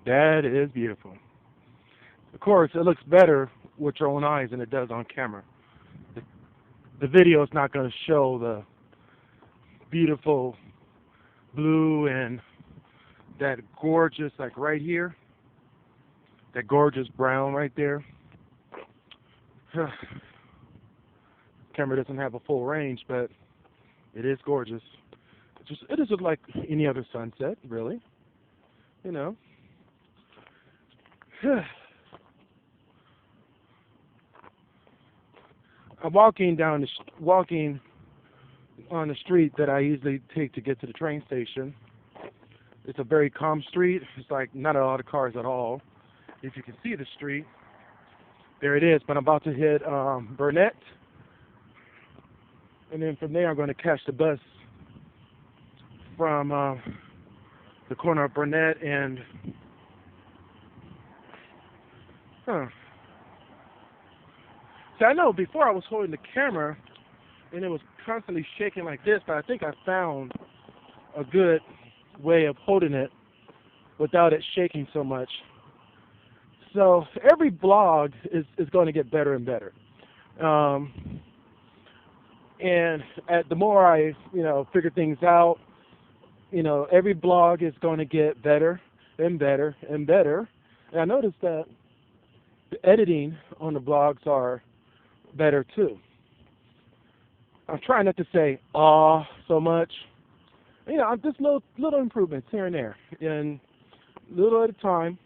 That is beautiful. Of course, it looks better with your own eyes than it does on camera. The, the video is not going to show the beautiful blue and that gorgeous, like right here, that gorgeous brown right there. Camera doesn't have a full range, but it is gorgeous. It doesn't look like any other sunset, really. You know. I'm walking on the street that I usually take to get to the train station. It's a very calm street. It's like not a lot of cars at all. If you can see the street, there it is. But I'm about to hit Burnett, and then from there I'm going to catch the bus from the corner of Burnett and So I know before I was holding the camera and it was constantly shaking like this, but I think I found a good way of holding it without it shaking so much. So every blog is going to get better and better. And the more I, figure things out, every blog is going to get better and better and better. And I noticed that the editing on the blogs are better too. I'm trying not to say so much. I'm just little improvements here and there, and little at a time.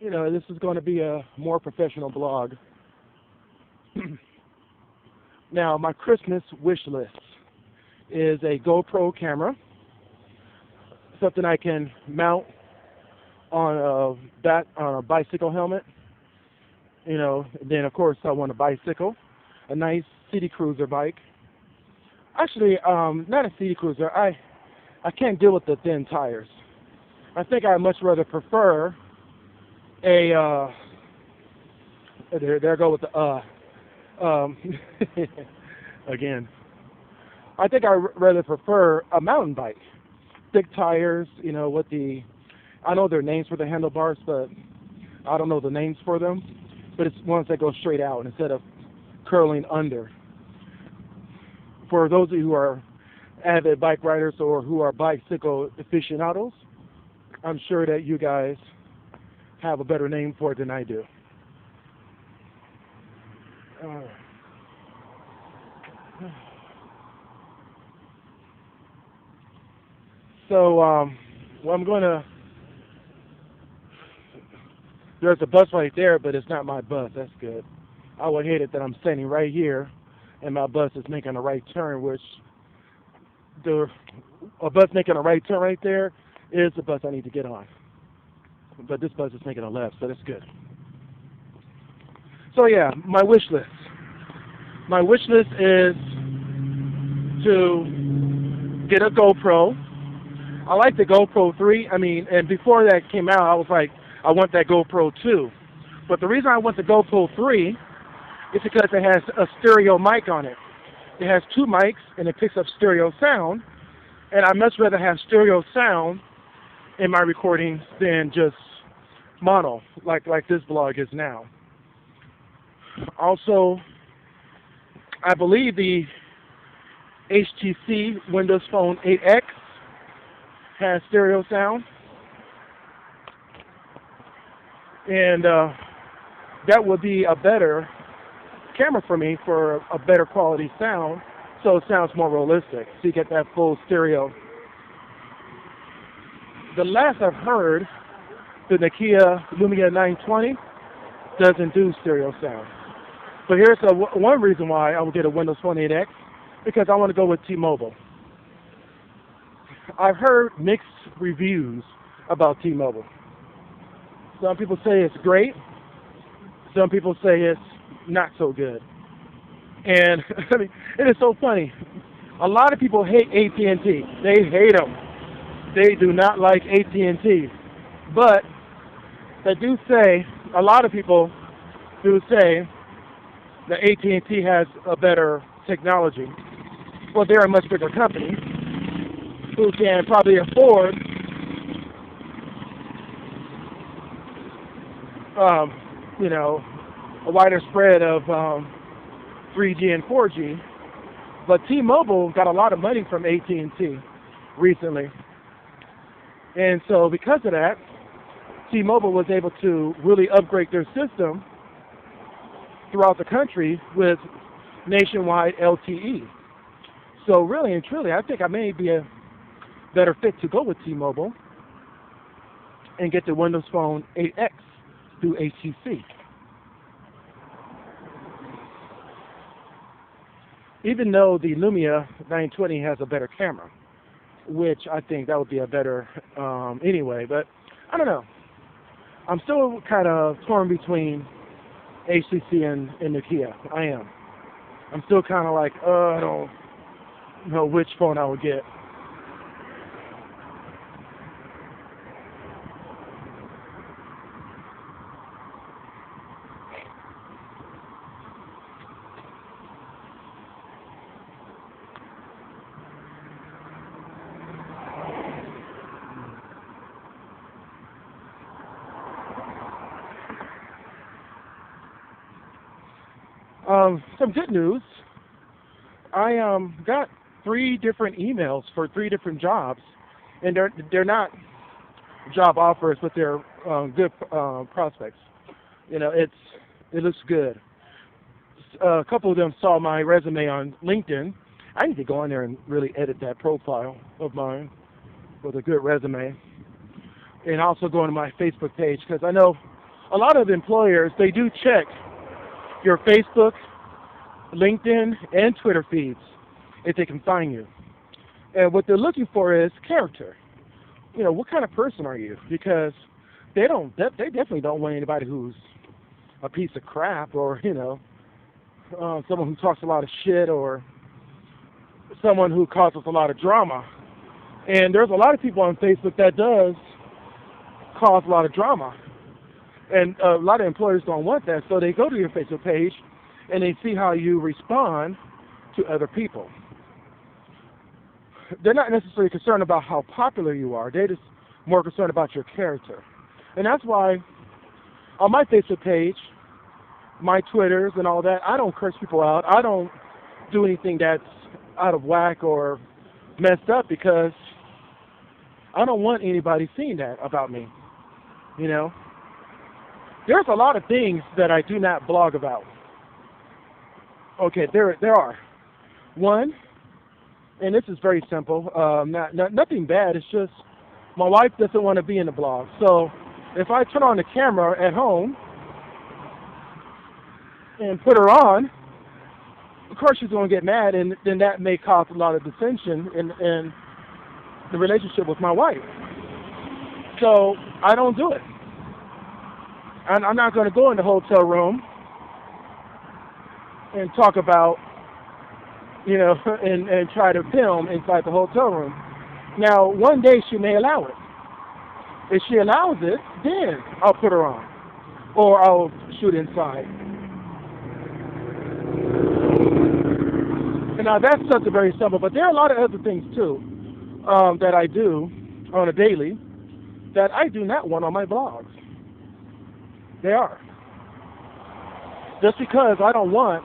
This is going to be a more professional blog. Now, my Christmas wish list is a GoPro camera, something I can mount on a bicycle helmet. Then of course I want a bicycle, a nice city cruiser bike. Actually, not a city cruiser. I can't deal with the thin tires. I think I'd much rather prefer a there I go with the again. I think I'd rather prefer a mountain bike. Thick tires, with I know their names for the handlebars, but I don't know the names for them. But it's ones that go straight out instead of curling under. For those of you who are avid bike riders or who are bicycle aficionados, I'm sure that you guys have a better name for it than I do. There's a bus right there, but it's not my bus. That's good. I would hate it that I'm standing right here and my bus is making a right turn, which a bus making a right turn right there is the bus I need to get on. But this bus is making a left, so that's good. So yeah, my wish list. My wish list is to get a GoPro. I like the GoPro 3. And before that came out, I was like, I want that GoPro 2. But the reason I want the GoPro 3 is because it has a stereo mic on it. It has two mics, and it picks up stereo sound. And I'd much rather have stereo sound in my recordings than just mono, like this blog is now. Also, I believe the HTC Windows Phone 8X has stereo sound. And that would be a better camera for me for a better quality sound, so it sounds more realistic, so you get that full stereo. The last I've heard, the Nokia Lumia 920 doesn't do stereo sound. But here's one reason why I would get a Windows Phone 8X, because I want to go with T-Mobile. I've heard mixed reviews about T-Mobile. Some people say it's great. Some people say it's not so good. And it is so funny. A lot of people hate AT&T. They hate them. They do not like AT&T. But they do say, a lot of people do say that AT&T has a better technology. Well, they're a much bigger company who can probably afford um, you know, a wider spread of 3G and 4G. But T-Mobile got a lot of money from AT&T recently. And so because of that, T-Mobile was able to really upgrade their system throughout the country with nationwide LTE. So really and truly, I think I may be a better fit to go with T-Mobile and get the Windows Phone 8X through HTC. Even though the Lumia 920 has a better camera, which I think that would be a better anyway, but I don't know. I'm still kind of torn between HTC and Nokia. I am. I'm still kind of like, I don't know which phone I would get. Some good news. I got 3 different emails for 3 different jobs, and they're not job offers, but they're good prospects. You know, it looks good. A couple of them saw my resume on LinkedIn. I need to go on there and really edit that profile of mine with a good resume, and also go on my Facebook page, because I know a lot of employers, they do check your Facebook, LinkedIn, and Twitter feeds if they can find you. And what they're looking for is character. You know, what kind of person are you? Because they definitely don't want anybody who's a piece of crap, or, you know, someone who talks a lot of shit, or someone who causes a lot of drama. And there's a lot of people on Facebook that does cause a lot of drama. And a lot of employers don't want that, so they go to your Facebook page and they see how you respond to other people. They're not necessarily concerned about how popular you are. They're just more concerned about your character. And that's why on my Facebook page, my Twitters and all that, I don't curse people out. I don't do anything that's out of whack or messed up, because I don't want anybody seeing that about me, you know. There's a lot of things that I do not blog about. Okay, there are. One, and this is very simple, nothing bad, it's just my wife doesn't want to be in the blog. So if I turn on the camera at home and put her on, of course she's going to get mad, and then that may cause a lot of dissension in the relationship with my wife. So I don't do it. And I'm not going to go in the hotel room and talk about, you know, and try to film inside the hotel room. Now, one day she may allow it. If she allows it, then I'll put her on, or I'll shoot inside. And now that's something very simple, but there are a lot of other things too that I do on a daily that I do not want on my blogs. They are. Just because I don't want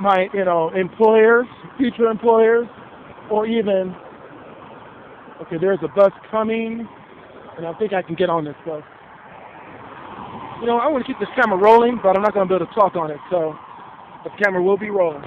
my, you know, employers, future employers, or even, okay, there's a bus coming, and I think I can get on this bus. You know, I want to keep this camera rolling, but I'm not going to be able to talk on it, so the camera will be rolling.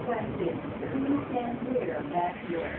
requested. Please stand clear of back door.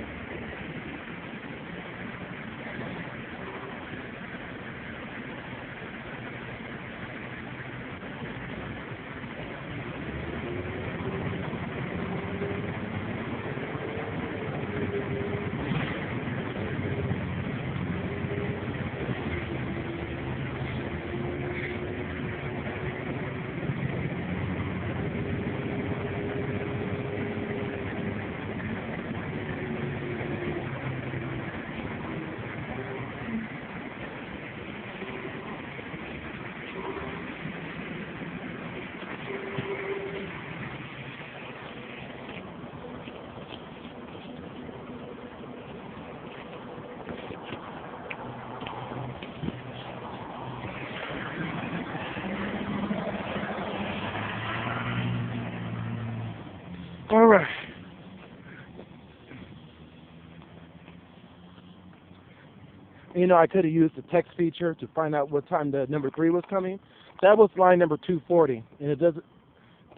All right. You know, I could have used the text feature to find out what time the number 3 was coming. That was line number 240, and it doesn't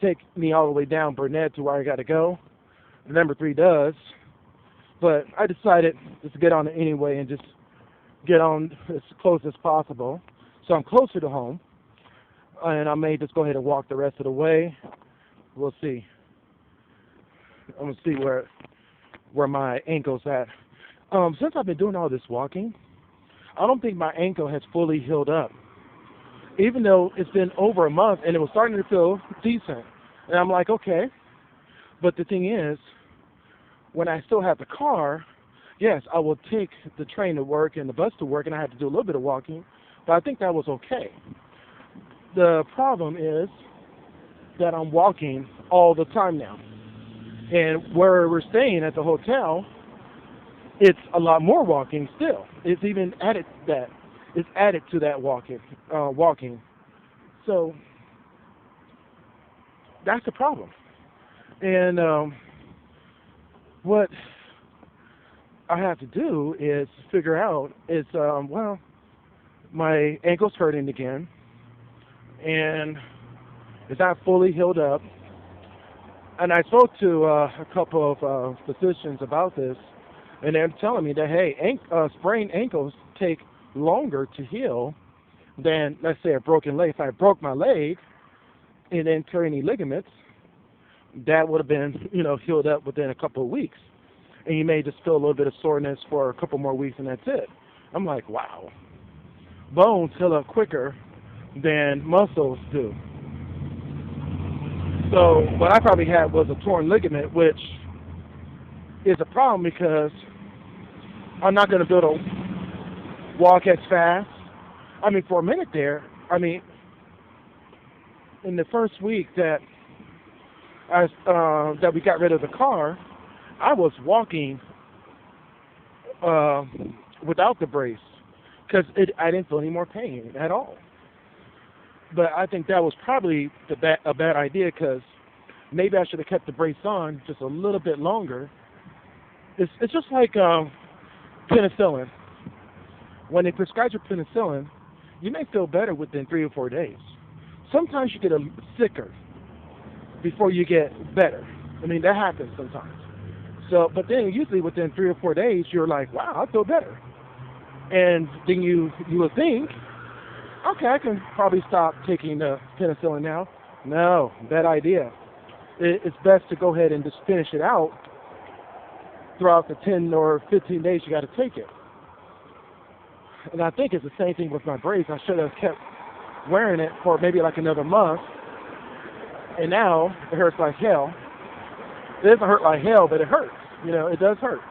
take me all the way down Burnett to where I got to go. The number 3 does, but I decided just to get on it anyway and just get on as close as possible. So I'm closer to home, and I may just go ahead and walk the rest of the way. We'll see. I'm gonna see where my ankle's at. Since I've been doing all this walking, I don't think my ankle has fully healed up. Even though it's been over a month and it was starting to feel decent. And I'm like, okay. But the thing is, when I still have the car, yes, I will take the train to work and the bus to work, and I have to do a little bit of walking, but I think that was okay. The problem is that I'm walking all the time now. And where we're staying at the hotel, it's a lot more walking still. It's even added that. It's added to that walking. So that's the problem. And what I have to do is figure out is, well, my ankle's hurting again, and it's not fully healed up. And I spoke to a couple of physicians about this, and they're telling me that, hey, sprained ankles take longer to heal than, let's say, a broken leg. If I broke my leg and didn't tear any ligaments, that would have been, healed up within a couple of weeks. And you may just feel a little bit of soreness for a couple more weeks, and that's it. I'm like, wow. Bones heal up quicker than muscles do. So what I probably had was a torn ligament, which is a problem because I'm not going to be able to walk as fast. I mean, for a minute there, in the first week that we got rid of the car, I was walking without the brace because I didn't feel any more pain at all. But I think that was probably a bad idea because maybe I should have kept the brace on just a little bit longer. It's just like penicillin. When they prescribe you penicillin, you may feel better within 3 or 4 days. Sometimes you get sicker before you get better. That happens sometimes. So, but then usually within 3 or 4 days, you're like, wow, I feel better. And then you will think, okay, I can probably stop taking the penicillin now. No, bad idea. It's best to go ahead and just finish it out throughout the 10 or 15 days you got to take it. And I think it's the same thing with my brace. I should have kept wearing it for maybe like another month. And now it hurts like hell. It doesn't hurt like hell, but it hurts. It does hurt.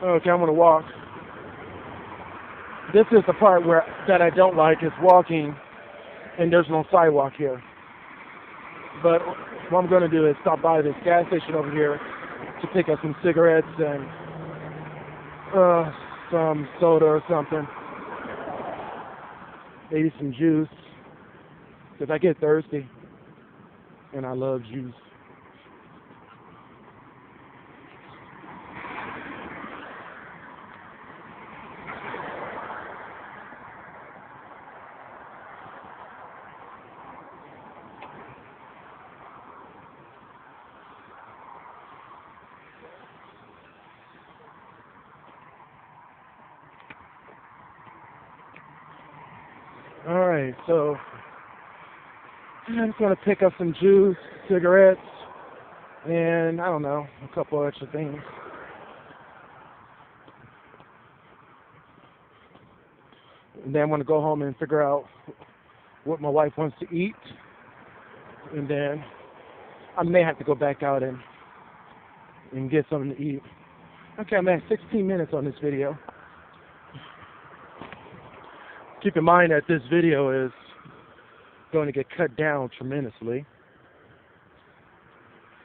Okay, I'm going to walk. This is the part that I don't like is walking, and there's no sidewalk here. But what I'm going to do is stop by this gas station over here to pick up some cigarettes and some soda or something. Maybe some juice, because I get thirsty, and I love juice. Alright, so I'm just going to pick up some juice, cigarettes, and I don't know, a couple extra things. And then I'm going to go home and figure out what my wife wants to eat. And then I may have to go back out and get something to eat. Okay, I'm at 16 minutes on this video. Keep in mind that this video is going to get cut down tremendously.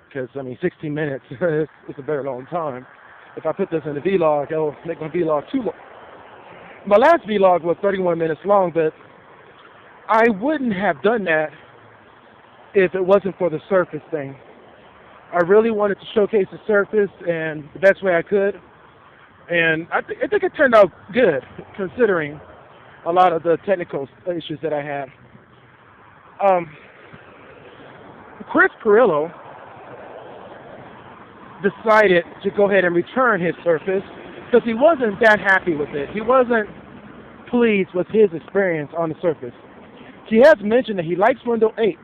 Because, 16 minutes is a very long time. If I put this in a vlog, it'll make my vlog too long. My last vlog was 31 minutes long, but I wouldn't have done that if it wasn't for the surface thing. I really wanted to showcase the surface and the best way I could. And I think it turned out good, considering a lot of the technical issues that I had. Chris Perillo decided to go ahead and return his Surface because he wasn't that happy with it. He wasn't pleased with his experience on the Surface. He has mentioned that he likes Windows 8.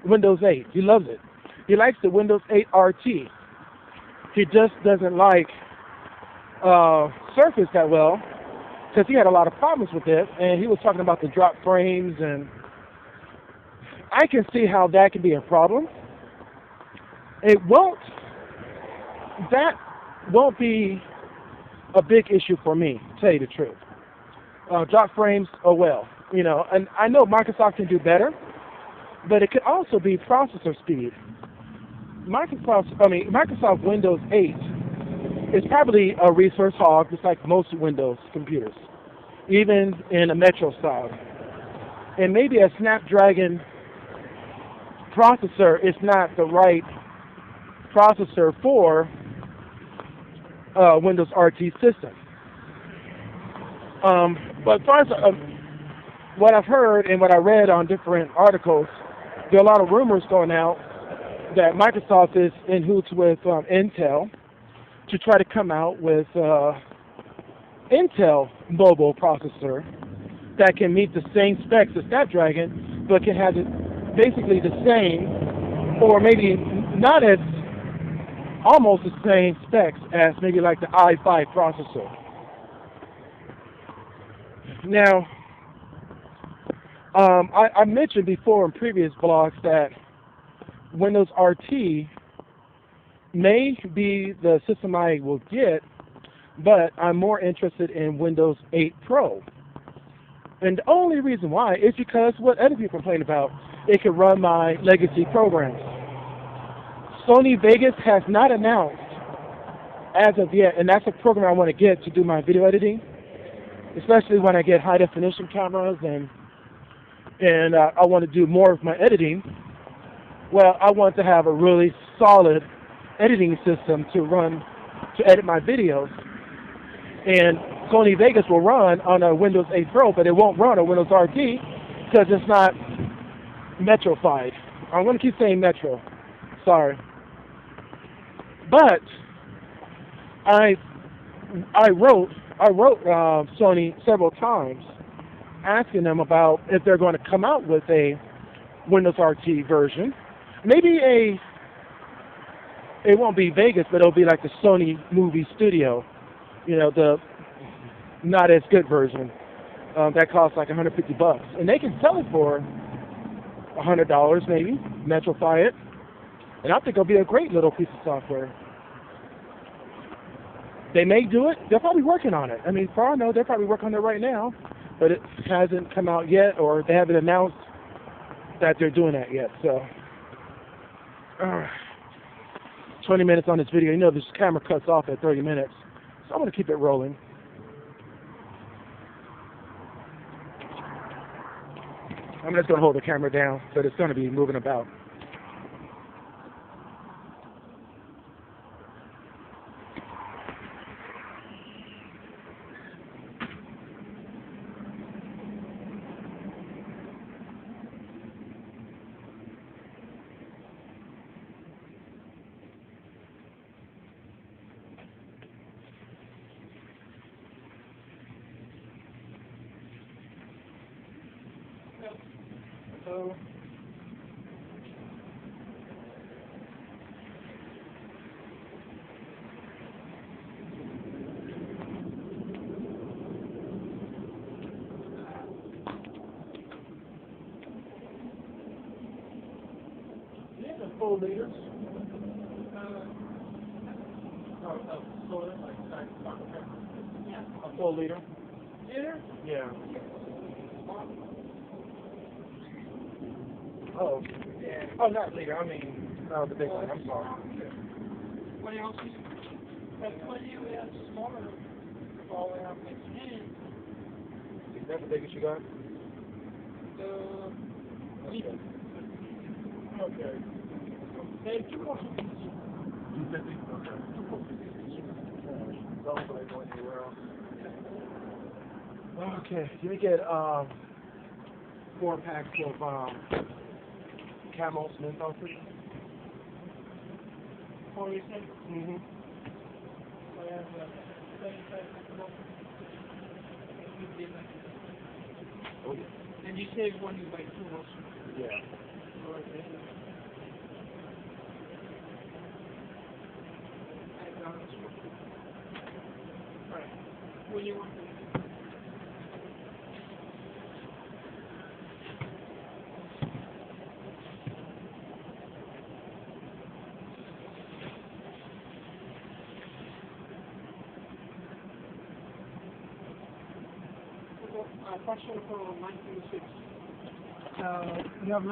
He loves it. He likes the Windows 8 RT. He just doesn't like Surface that well because he had a lot of problems with it, and he was talking about the drop frames, and I can see how that can be a problem. That won't be a big issue for me, to tell you the truth. Drop frames, oh well, and I know Microsoft can do better, but it could also be processor speed. Microsoft Windows 8 is probably a resource hog, just like most Windows computers, even in a Metro style. And maybe a Snapdragon processor is not the right processor for Windows RT system. But as far as what I've heard and what I read on different articles, there are a lot of rumors going out that Microsoft is in hoots with Intel to try to come out with Intel mobile processor that can meet the same specs as Snapdragon, but can have basically the same, or maybe not as, almost the same specs as maybe like the i5 processor. Now, I mentioned before in previous blogs that Windows RT may be the system I will get, but I'm more interested in Windows 8 Pro. And the only reason why is because what other people complain about, it can run my legacy programs. Sony Vegas has not announced as of yet, and that's a program I want to get to do my video editing, especially when I get high definition cameras and I want to do more of my editing. Well, I want to have a really solid editing system to edit my videos. And Sony Vegas will run on a Windows 8 Pro, but it won't run on Windows RT because it's not Metrofied. I'm going to keep saying Metro. Sorry. But I wrote Sony several times asking them about if they're going to come out with a Windows RT version. Maybe it won't be Vegas, but it'll be like the Sony Movie Studio, the not as good version that costs like $150, and they can sell it for $100 maybe, Metrofy it, and I think it'll be a great little piece of software. They may do it. They're probably working on it. For all I know, they're probably working on it right now, but it hasn't come out yet, or they haven't announced that they're doing that yet. So, 20 minutes on this video. This camera cuts off at 30 minutes, so I'm going to keep it rolling. I'm just going to hold the camera down, but it's going to be moving about. These are full liters. A full liter. Liter? Yeah. Oh. Yeah. Oh, not liter. I mean, the big one. I'm sorry. What else is that's what you have smaller all around my hand. Is that the biggest you got? Liter. Okay. They have 250. 250? Okay. 250. Don't really go anywhere else. Okay, let me get 4 packs of Camel Smith on please. What do you say? Mm-hmm. I have 75. Oh yeah. And you save one, you buy 2 also. Yeah. Okay. Alright. What do you want? Question for 1906. You have